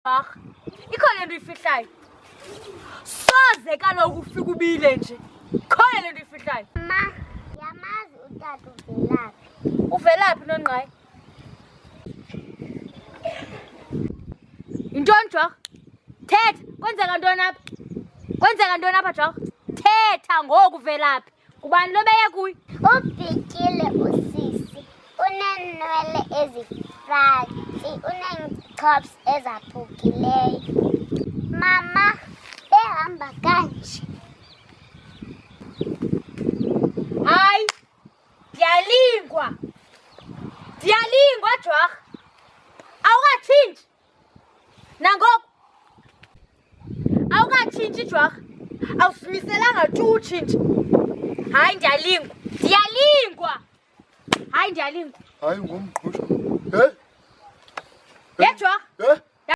Ikhona lento uyifihlayo. Soze kaloku ufika ubile nje. Khona lento uyifihlayo. Ma, yamazi utata uvelaphi. Uvelaphi nonqayi? Intoni Jorh? Thetha, kwenzeka ntoni apha? Kwenzeka ntoni apha Jorh? Thetha ngoku uvelaphi. Kubani lo beye kuyo? Ubhikile usisi. Unenwele ezifratsi, uneenchops ezaphukileyo. Mama, behamba kanje. Hayi, ndiyalingwa Jorh. Awukatshintshi nangoku, awukatshintshi Jorh. Awusimiselanga tu utshintshi. Hayi, ndiyalingwa. Hayi, ndiyalingwa. Hayi ngumqhusha. Jorh.